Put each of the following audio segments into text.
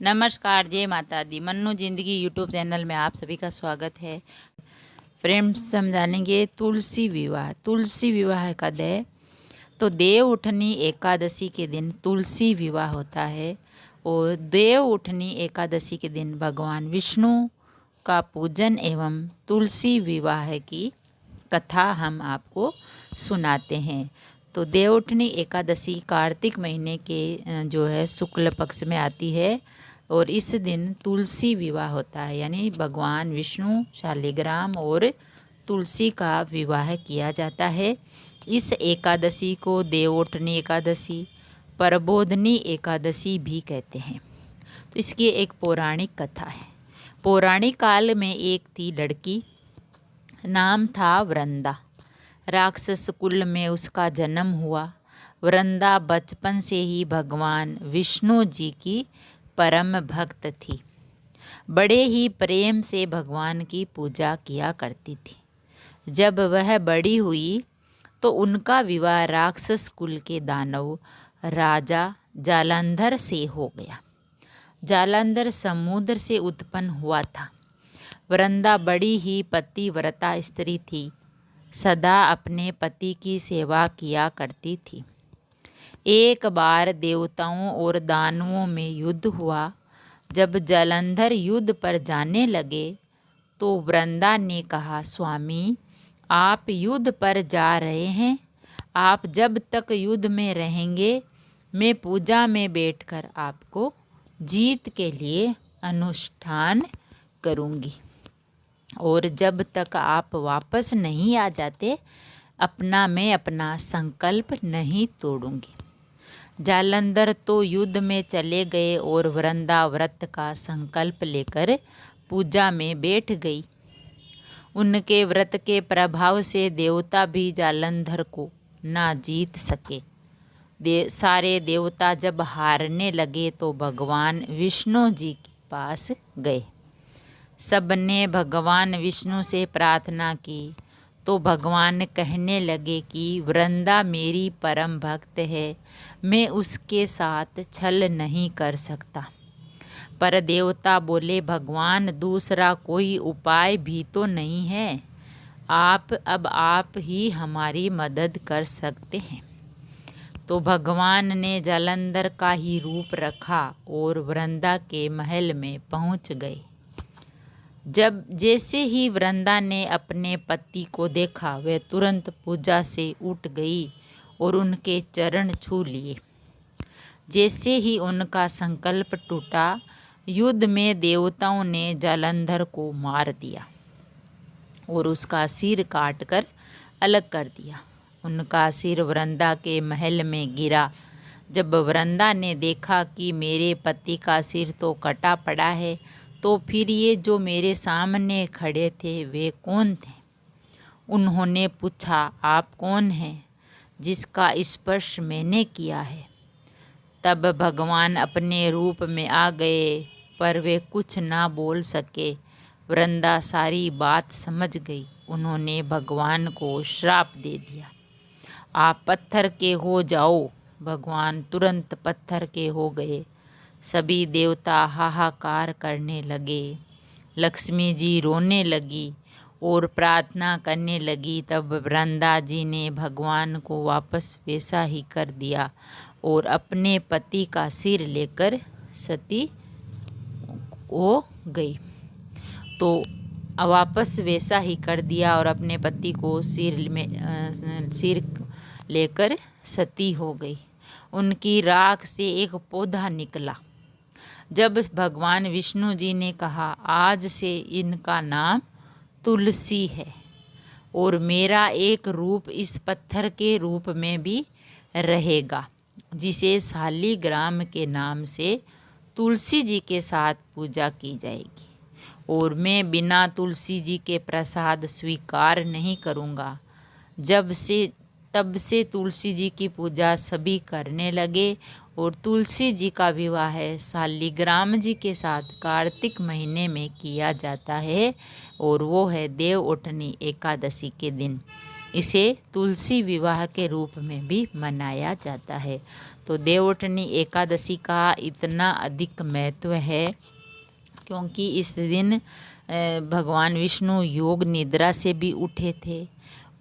नमस्कार, जय माता दी। मन्नू जिंदगी यूट्यूब चैनल में आप सभी का स्वागत है। फ्रेंड्स, समझानेंगे तुलसी विवाह। तुलसी विवाह कब है? तो देव उठनी एकादशी के दिन तुलसी विवाह होता है। और देव उठनी एकादशी के दिन भगवान विष्णु का पूजन एवं तुलसी विवाह की कथा हम आपको सुनाते हैं। तो देवउठनी एकादशी कार्तिक महीने के जो है शुक्ल पक्ष में आती है और इस दिन तुलसी विवाह होता है, यानी भगवान विष्णु, शालिग्राम और तुलसी का विवाह किया जाता है। इस एकादशी को देवउठनी एकादशी, प्रबोधनी एकादशी भी कहते हैं। तो इसकी एक पौराणिक कथा है। पौराणिक काल में एक थी लड़की, नाम था वृंदा। राक्षस कुल में उसका जन्म हुआ। वृंदा बचपन से ही भगवान विष्णु जी की परम भक्त थी। बड़े ही प्रेम से भगवान की पूजा किया करती थी। जब वह बड़ी हुई तो उनका विवाह राक्षस कुल के दानव राजा जालंधर से हो गया। जालंधर समुद्र से उत्पन्न हुआ था। वृंदा बड़ी ही पतिव्रता स्त्री थी, सदा अपने पति की सेवा किया करती थी। एक बार देवताओं और दानवों में युद्ध हुआ। जब जालंधर युद्ध पर जाने लगे तो वृंदा ने कहा, स्वामी, आप युद्ध पर जा रहे हैं। आप जब तक युद्ध में रहेंगे मैं पूजा में बैठकर आपको जीत के लिए अनुष्ठान करूंगी, और जब तक आप वापस नहीं आ जाते मैं अपना संकल्प नहीं तोड़ूंगी। जालंधर तो युद्ध में चले गए और वृंदा व्रत का संकल्प लेकर पूजा में बैठ गई। उनके व्रत के प्रभाव से देवता भी जालंधर को ना जीत सके। सारे देवता जब हारने लगे तो भगवान विष्णु जी के पास गए। सबने भगवान विष्णु से प्रार्थना की तो भगवान कहने लगे कि वृंदा मेरी परम भक्त है, मैं उसके साथ छल नहीं कर सकता। पर देवता बोले, भगवान, दूसरा कोई उपाय भी तो नहीं है। आप ही हमारी मदद कर सकते हैं। तो भगवान ने जालंधर का ही रूप रखा और वृंदा के महल में पहुंच गए। जैसे ही वृंदा ने अपने पति को देखा, वह तुरंत पूजा से उठ गई और उनके चरण छू लिए। जैसे ही उनका संकल्प टूटा, युद्ध में देवताओं ने जालंधर को मार दिया और उसका सिर काटकर अलग कर दिया। उनका सिर वृंदा के महल में गिरा। जब वृंदा ने देखा कि मेरे पति का सिर तो कटा पड़ा है, तो फिर ये जो मेरे सामने खड़े थे वे कौन थे? उन्होंने पूछा, आप कौन हैं जिसका स्पर्श मैंने किया है? तब भगवान अपने रूप में आ गए, पर वे कुछ ना बोल सके। वृंदा सारी बात समझ गई। उन्होंने भगवान को श्राप दे दिया, आप पत्थर के हो जाओ। भगवान तुरंत पत्थर के हो गए। सभी देवता हाहाकार करने लगे। लक्ष्मी जी रोने लगी और प्रार्थना करने लगी। तब वृंदा जी ने भगवान को वापस वैसा ही कर दिया और अपने पति का सिर लेकर सती हो गई। तो वापस वैसा ही कर दिया और अपने पति को सिर लेकर सती हो गई। उनकी राख से एक पौधा निकला। जब भगवान विष्णु जी ने कहा, आज से इनका नाम तुलसी है और मेरा एक रूप इस पत्थर के रूप में भी रहेगा, जिसे शालिग्राम के नाम से तुलसी जी के साथ पूजा की जाएगी, और मैं बिना तुलसी जी के प्रसाद स्वीकार नहीं करूँगा। तब से तुलसी जी की पूजा सभी करने लगे और तुलसी जी का विवाह शालिग्राम जी के साथ कार्तिक महीने में किया जाता है, और वो है देवउठनी एकादशी के दिन। इसे तुलसी विवाह के रूप में भी मनाया जाता है। तो देवउठनी एकादशी का इतना अधिक महत्व है क्योंकि इस दिन भगवान विष्णु योग निद्रा से भी उठे थे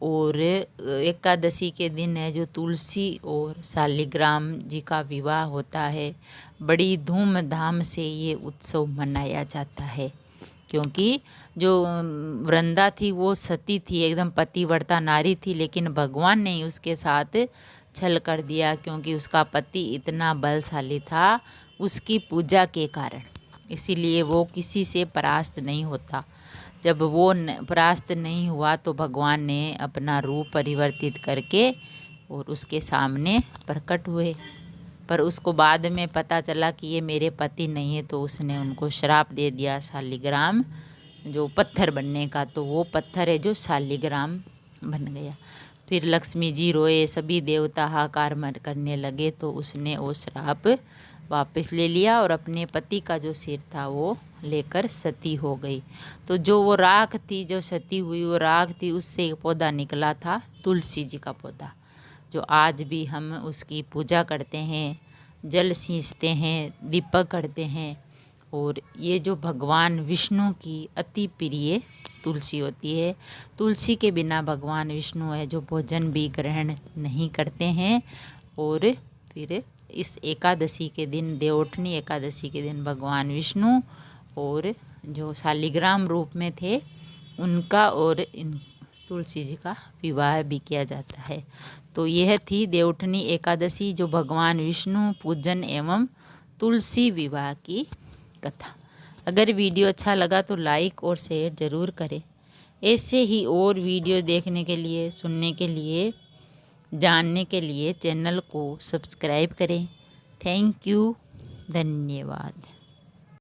और एकादशी के दिन है जो तुलसी और शालिग्राम जी का विवाह होता है। बड़ी धूमधाम से ये उत्सव मनाया जाता है क्योंकि जो वृंदा थी वो सती थी, एकदम पतिव्रता नारी थी, लेकिन भगवान ने उसके साथ छल कर दिया क्योंकि उसका पति इतना बलशाली था उसकी पूजा के कारण, इसीलिए वो किसी से परास्त नहीं होता। जब वो परास्त नहीं हुआ तो भगवान ने अपना रूप परिवर्तित करके और उसके सामने प्रकट हुए, पर उसको बाद में पता चला कि ये मेरे पति नहीं है, तो उसने उनको श्राप दे दिया शालिग्राम जो पत्थर बनने का। तो वो पत्थर है जो शालिग्राम बन गया। फिर लक्ष्मी जी रोए, सभी देवता हाहाकार करने लगे, तो उसने वो श्राप वापस ले लिया और अपने पति का जो सिर था वो लेकर सती हो गई। तो जो वो राख थी, जो सती हुई वो राख थी, उससे एक पौधा निकला था तुलसी जी का पौधा, जो आज भी हम उसकी पूजा करते हैं, जल सींचते हैं, दीपक करते हैं। और ये जो भगवान विष्णु की अति प्रिय तुलसी होती है। तुलसी के बिना भगवान विष्णु है जो भोजन भी ग्रहण नहीं करते हैं। और फिर इस एकादशी के दिन, देवउठनी एकादशी के दिन, भगवान विष्णु और जो शालिग्राम रूप में थे उनका और इन तुलसी जी का विवाह भी किया जाता है। तो यह थी देवउठनी एकादशी, जो भगवान विष्णु पूजन एवं तुलसी विवाह की कथा। अगर वीडियो अच्छा लगा तो लाइक और शेयर ज़रूर करें। ऐसे ही और वीडियो देखने के लिए, सुनने के लिए, जानने के लिए चैनल को सब्सक्राइब करें। थैंक यू, धन्यवाद।